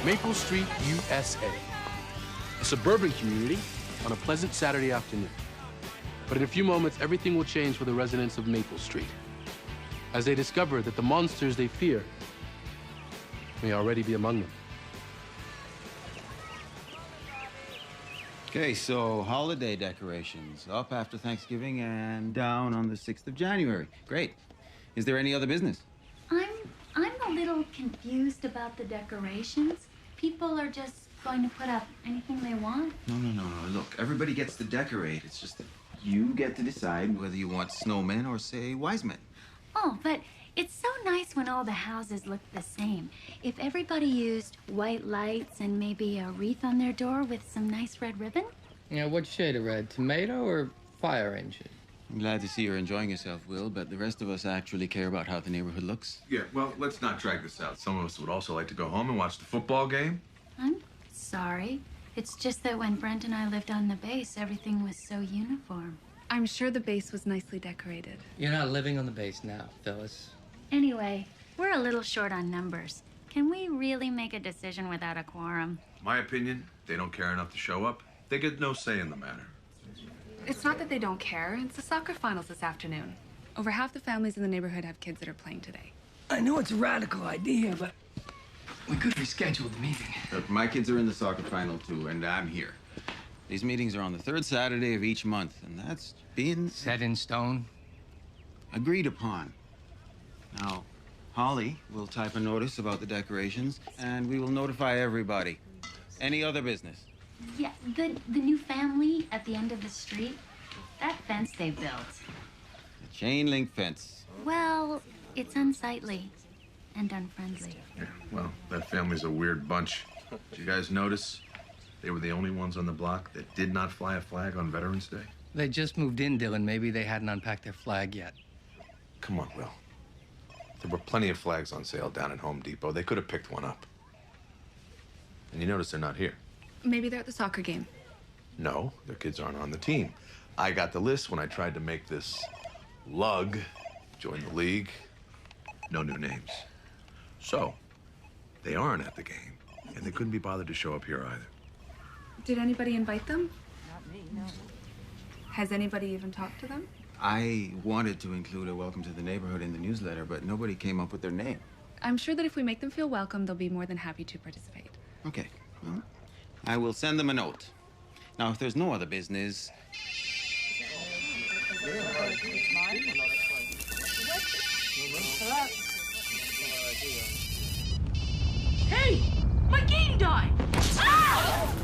Maple Street, USA. A suburban community on a pleasant Saturday afternoon. But in a few moments, everything will change for the residents of Maple Street as they discover that the monsters they fear may already be among them. Okay, so holiday decorations up after Thanksgiving and down on the 6th of January. Great. Is there any other business? I'm a little confused about the decorations. People are just going to put up anything they want? No. Look, everybody gets to decorate. It's just that you get to decide whether you want snowmen or, say, wise men. Oh, but it's so nice when all the houses look the same. If everybody used white lights and maybe a wreath on their door with some nice red ribbon? Yeah, what shade of red? Tomato or fire engine? I'm glad to see you're enjoying yourself, Will, but the rest of us actually care about how the neighborhood looks. Yeah, well, let's not drag this out. Some of us would also like to go home and watch the football game. I'm sorry. It's just that when Brent and I lived on the base, everything was so uniform. I'm sure the base was nicely decorated. You're not living on the base now, Phyllis. Anyway, we're a little short on numbers. Can we really make a decision without a quorum? My opinion, they don't care enough to show up. They get no say in the matter. It's not that they don't care. It's the soccer finals this afternoon. Over half the families in the neighborhood have kids that are playing today. I know it's a radical idea, but we could reschedule the meeting. Look, my kids are in the soccer final, too, and I'm here. These meetings are on the third Saturday of each month, and that's being Set in stone? agreed upon. Now, Holly will type a notice about the decorations, and we will notify everybody. Any other business? Yeah, the new family at the end of the street, that fence they built. A chain link fence. Well, it's unsightly and unfriendly. Yeah, well, that family's a weird bunch. Did you guys notice? They were the only ones on the block that did not fly a flag on Veterans Day. They just moved in, Dylan. Maybe they hadn't unpacked their flag yet. Come on, Will. There were plenty of flags on sale down at Home Depot. They could have picked one up. And you notice they're not here. Maybe they're at the soccer game. No, their kids aren't on the team. I got the list when I tried to make this lug join the league. No new names. So, they aren't at the game, and they couldn't be bothered to show up here either. Did anybody invite them? Not me, no. Has anybody even talked to them? I wanted to include a welcome to the neighborhood in the newsletter, but nobody came up with their name. I'm sure that if we make them feel welcome, they'll be more than happy to participate. Okay, well, I will send them a note. Now, if there's no other business... Hey! My game died! Ah!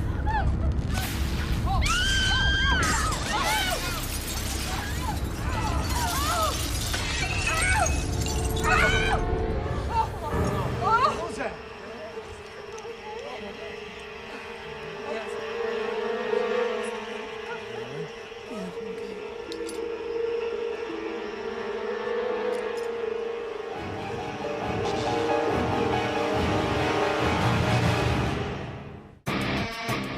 What was that?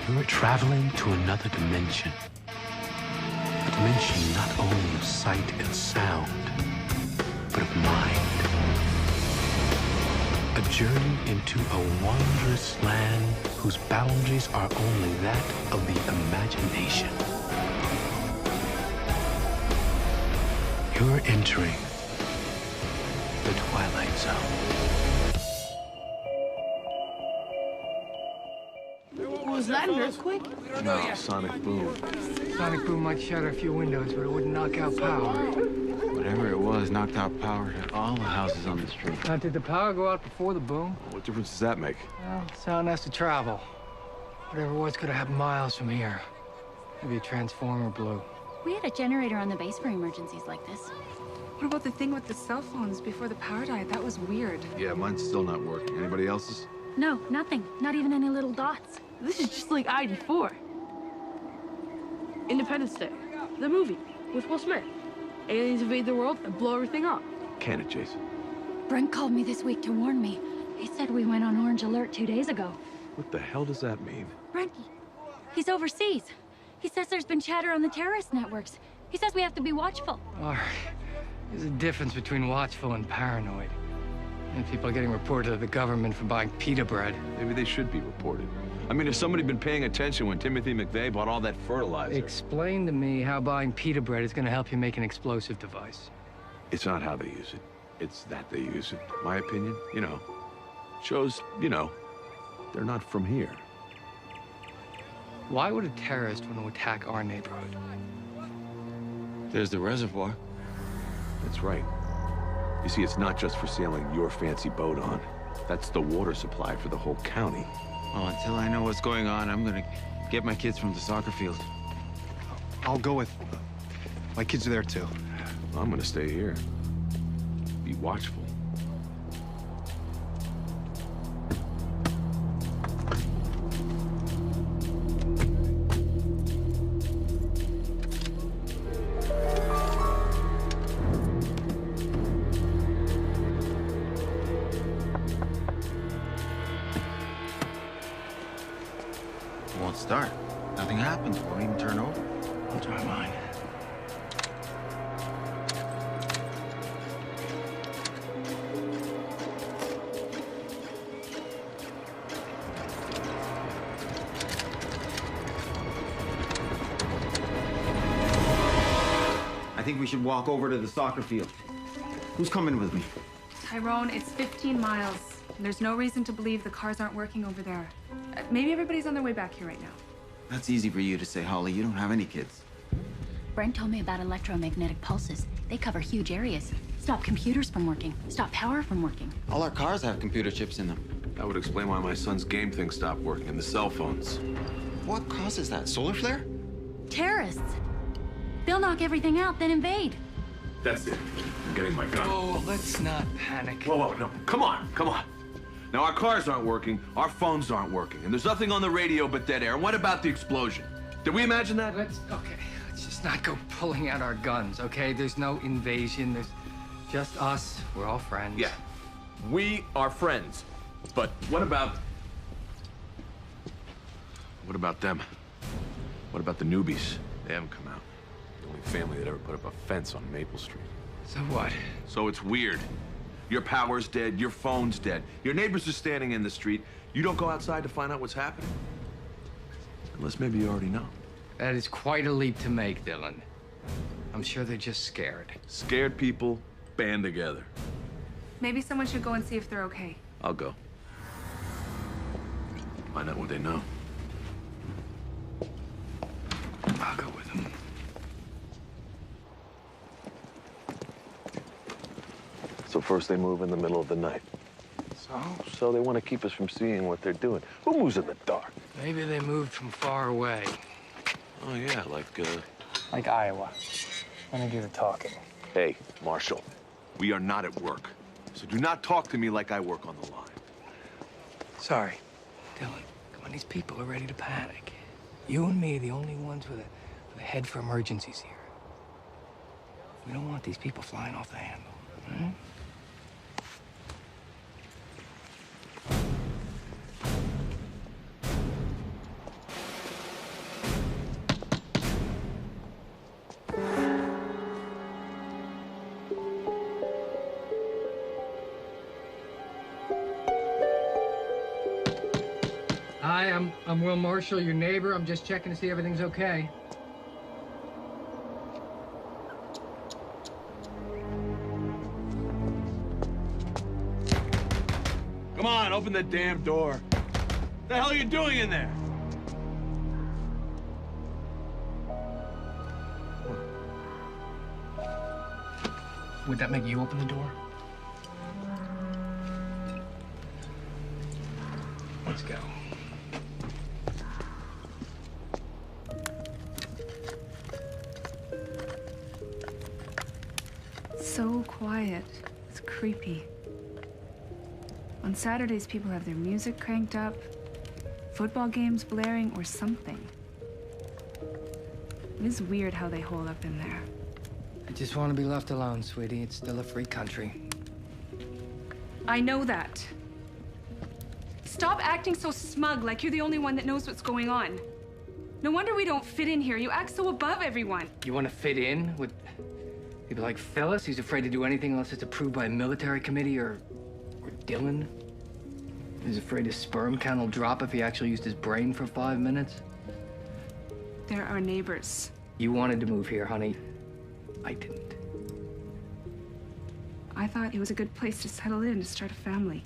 You're traveling to another dimension. A dimension not only of sight and sound, but of mind. A journey into a wondrous land whose boundaries are only that of the imagination. You're entering the Twilight Zone. Was that an earthquake? No, sonic boom. Sonic boom might shatter a few windows, but it wouldn't knock out power. Whatever it was knocked out power to all the houses on the street. Now, did the power go out before the boom? What difference does that make? Well, sound has to travel. Whatever it was could have happened miles from here. Maybe a transformer blew. We had a generator on the base for emergencies like this. What about the thing with the cell phones before the power died? That was weird. Yeah, mine's still not working. Anybody else's? No, nothing. Not even any little dots. This is just like ID4. Independence Day, the movie with Will Smith. Aliens invade the world and blow everything up. Can it, Jason? Brent called me this week to warn me. He said we went on orange alert 2 days ago. What the hell does that mean? Brent, he's overseas. He says there's been chatter on the terrorist networks. He says we have to be watchful. All right. There's a difference between watchful and paranoid. And people are getting reported to the government for buying pita bread. Maybe they should be reported. I mean, if somebody had been paying attention when Timothy McVeigh bought all that fertilizer... Explain to me how buying pita bread is going to help you make an explosive device. It's not how they use it. It's that they use it. My opinion, you know, shows, you know, they're not from here. Why would a terrorist want to attack our neighborhood? There's the reservoir. That's right. You see, it's not just for sailing your fancy boat on. That's the water supply for the whole county. Well, until I know what's going on, I'm gonna get my kids from the soccer field. I'll go with... my kids are there, too. Well, I'm gonna stay here. Be watchful. It won't start. Nothing happens. Won't even turn over. I'll try mine. I think we should walk over to the soccer field. Who's coming with me? Tyrone, it's 15 miles. There's no reason to believe the cars aren't working over there. Maybe everybody's on their way back here right now. That's easy for you to say, Holly. You don't have any kids. Brent told me about electromagnetic pulses. They cover huge areas. Stop computers from working. Stop power from working. All our cars have computer chips in them. That would explain why my son's game thing stopped working and the cell phones. What causes that? Solar flare? Terrorists. They'll knock everything out, then invade. That's it. I'm getting my gun. Oh, let's not panic. Whoa, no. Come on, come on. Now, our cars aren't working, our phones aren't working, and there's nothing on the radio but dead air. And what about the explosion? Did we imagine that? Let's just not go pulling out our guns, okay? There's no invasion. There's just us. We're all friends. Yeah, we are friends. But what about them? What about the newbies? They haven't come out. The only family that ever put up a fence on Maple Street. So what? So it's weird. Your power's dead, your phone's dead. Your neighbors are standing in the street. You don't go outside to find out what's happening. Unless maybe you already know. That is quite a leap to make, Dylan. I'm sure they're just scared. Scared people band together. Maybe someone should go and see if they're okay. I'll go. Find out what they know. I'll go with them. So first they move in the middle of the night. So they want to keep us from seeing what they're doing. Who moves in the dark? Maybe they moved from far away. Oh, yeah, Like Iowa. When they do the talking. Hey, Marshall, we are not at work. So do not talk to me like I work on the line. Sorry. Dylan, come on, these people are ready to panic. You and me are the only ones with a head for emergencies here. We don't want these people flying off the handle. Hmm? Hi, I'm Will Marshall, your neighbor. I'm just checking to see everything's okay. Come on, open the damn door. What the hell are you doing in there? Would that make you open the door? Let's go. So quiet. It's creepy. On Saturdays, people have their music cranked up, football games blaring, or something. It is weird how they hold up in there. I just want to be left alone, sweetie. It's still a free country. I know that. Stop acting so smug, like you're the only one that knows what's going on. No wonder we don't fit in here. You act so above everyone. You want to fit in with people like Phyllis? He's afraid to do anything unless it's approved by a military committee, or Dylan is afraid his sperm count will drop if he actually used his brain for 5 minutes? They're our neighbors. You wanted to move here, honey. I didn't. I thought it was a good place to settle in, to start a family.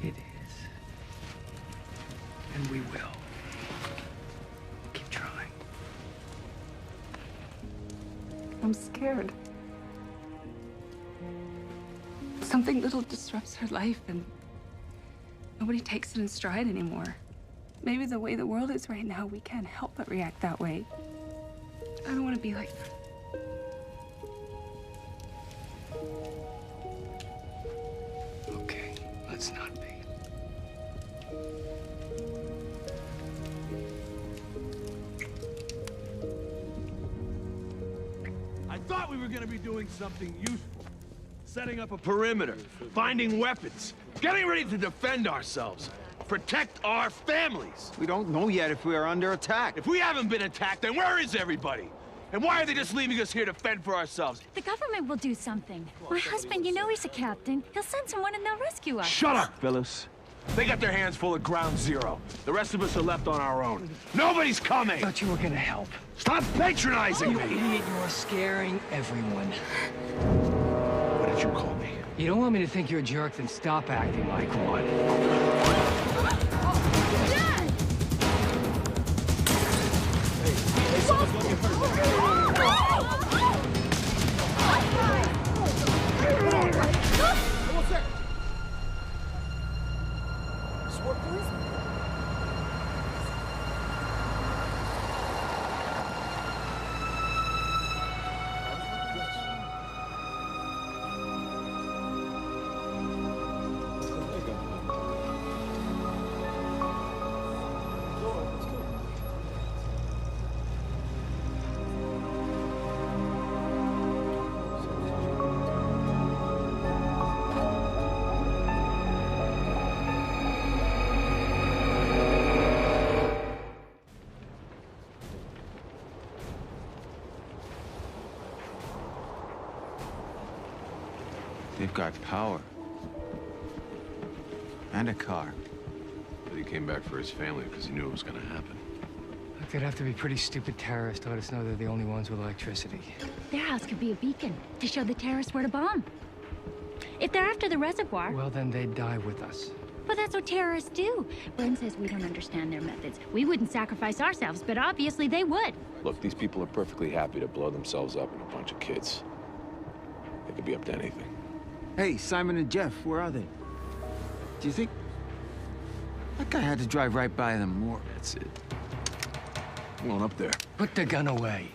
It is. And we will. Keep trying. I'm scared. Something little disrupts her life and nobody takes it in stride anymore. Maybe the way the world is right now, we can't help but react that way. I don't want to be like that. Okay, let's not be. I thought we were gonna be doing something useful. Setting up a perimeter, finding weapons, getting ready to defend ourselves. Protect our families. We don't know yet if we are under attack. If we haven't been attacked, then where is everybody? And why are they just leaving us here to fend for ourselves? The government will do something. My husband, you know he's a captain. He'll send someone and they'll rescue us. Shut up, Phyllis. They got their hands full of ground zero. The rest of us are left on our own. Nobody's coming! I thought you were gonna help. Stop patronizing You me! idiot, you're scaring everyone. What did you call me? You don't want me to think you're a jerk, then stop acting like one. They've got power. And a car. But he came back for his family because he knew it was going to happen. Look, they'd have to be pretty stupid terrorists to let us know they're the only ones with electricity. Their house could be a beacon to show the terrorists where to bomb. If they're after the reservoir... Well, then they'd die with us. But that's what terrorists do. Bren says we don't understand their methods. We wouldn't sacrifice ourselves, but obviously they would. Look, these people are perfectly happy to blow themselves up in a bunch of kids. They could be up to anything. Hey, Simon and Jeff, where are they? Do you think... That guy had to drive right by them more. That's it. Come on up there. Put the gun away.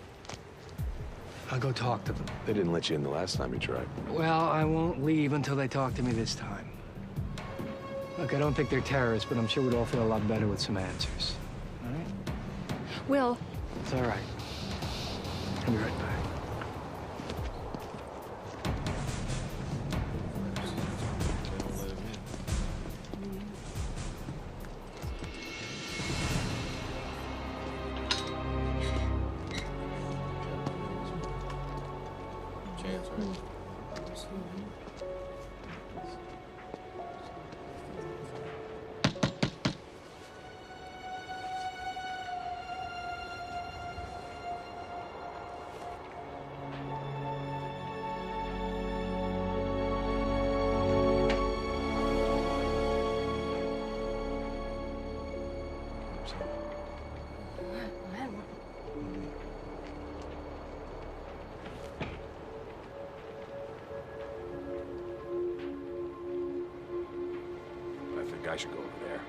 I'll go talk to them. They didn't let you in the last time you tried. Well, I won't leave until they talk to me this time. Look, I don't think they're terrorists, but I'm sure we'd all feel a lot better with some answers. All right? Will. It's all right. I'll be right back. I should go over there.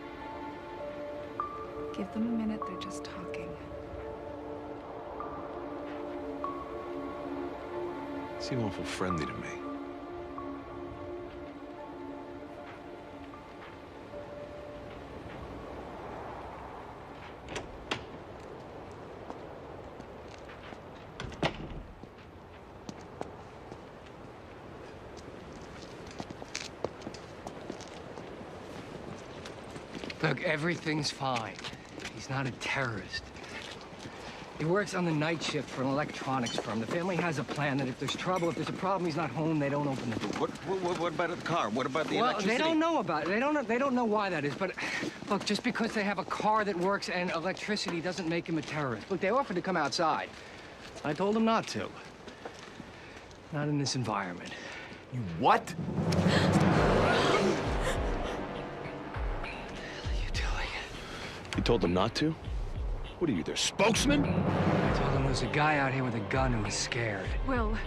Give them a minute, they're just talking. They seem awful friendly to me. Look, everything's fine. He's not a terrorist. He works on the night shift for an electronics firm. The family has a plan that if there's trouble, if there's a problem, he's not home, they don't open the door. What about the car? What about the electricity? Well, they don't know about it. They don't know why that is, but look, just because they have a car that works and electricity doesn't make him a terrorist. Look, they offered to come outside. I told them not to. Not in this environment. You what? What are you doing? You told them not to? What are you, their spokesman? I told them there's a guy out here with a gun who was scared. Will.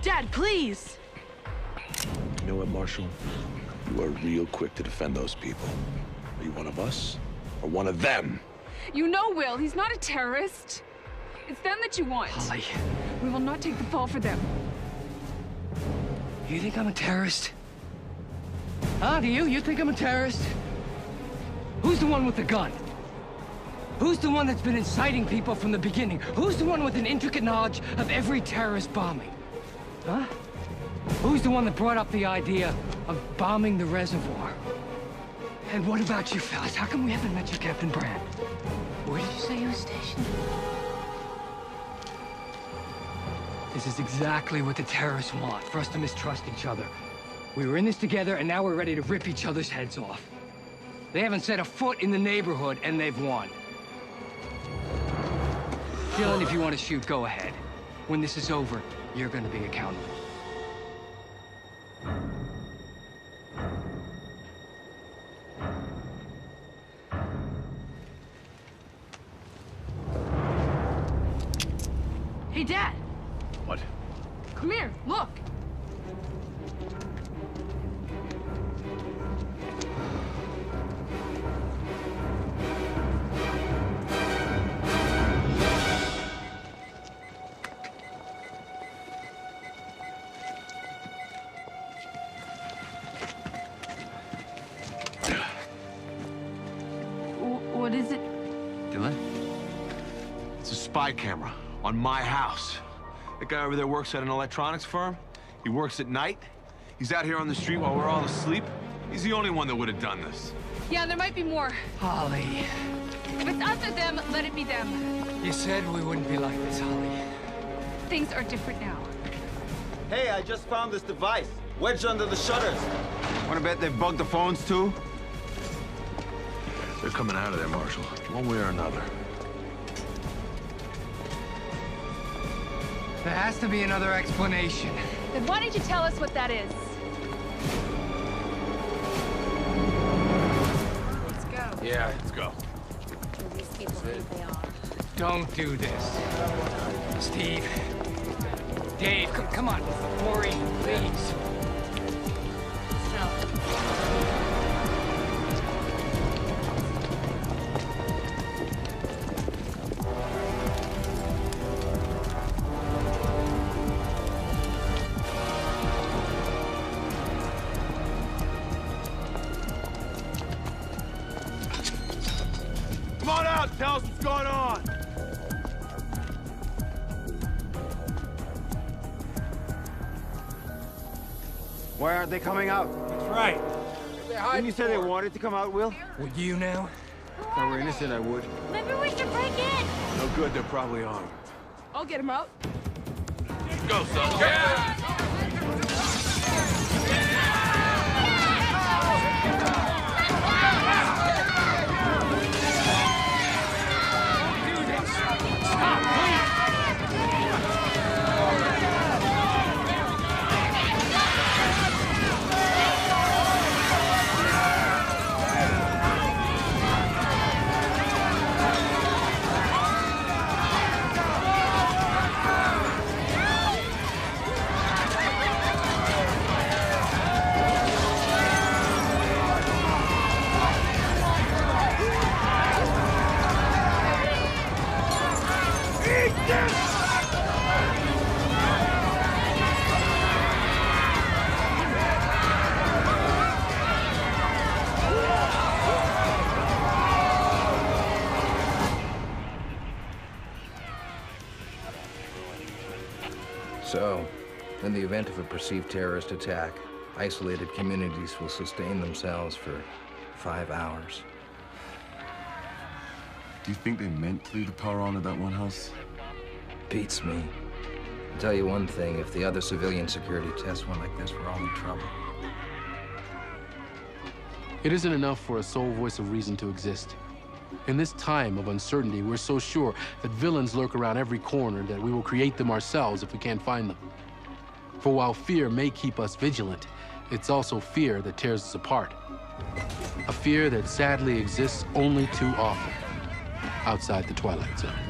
Dad, please! You know what, Marshall? You are real quick to defend those people. Are you one of us or one of them? You know Will, he's not a terrorist. It's them that you want. Holly. We will not take the fall for them. You think I'm a terrorist? Huh, do you? You think I'm a terrorist? Who's the one with the gun? Who's the one that's been inciting people from the beginning? Who's the one with an intricate knowledge of every terrorist bombing? Huh? Who's the one that brought up the idea of bombing the reservoir? And what about you fellas? How come we haven't met you, Captain Brand? Where did you say you were stationed? This is exactly what the terrorists want, for us to mistrust each other. We were in this together, and now we're ready to rip each other's heads off. They haven't set a foot in the neighborhood, and they've won. Dylan, if you want to shoot, go ahead. When this is over, you're going to be accountable. Hey, Dad! What? Come here, look! What is it? Dylan? It's a spy camera on my house. That guy over there works at an electronics firm. He works at night. He's out here on the street while we're all asleep. He's the only one that would have done this. Yeah, there might be more. Holly. If it's us or them, let it be them. You said we wouldn't be like this, Holly. Things are different now. Hey, I just found this device. Wedged under the shutters. Wanna bet they've bugged the phones too? They're coming out of there, Marshall, one way or another. There has to be another explanation. Then why don't you tell us what that is? Let's go. Yeah, let's go. These people think they are. Don't do this. Steve. Dave, come on. Maureen, please. Come on out, tell us what's going on. Why aren't they coming out? That's right. Didn't you say they wanted to come out, Will? Would you now? If I were innocent, I would. Maybe we should break in. No good, they're probably armed. I'll get him out. Go, son. Yeah! So, in the event of a perceived terrorist attack, isolated communities will sustain themselves for 5 hours. Do you think they meant to leave the power on at that one house? Beats me. I'll tell you one thing, if the other civilian security tests went like this, we're all in trouble. It isn't enough for a sole voice of reason to exist. In this time of uncertainty, we're so sure that villains lurk around every corner that we will create them ourselves if we can't find them. For while fear may keep us vigilant, it's also fear that tears us apart. A fear that sadly exists only too often outside the Twilight Zone.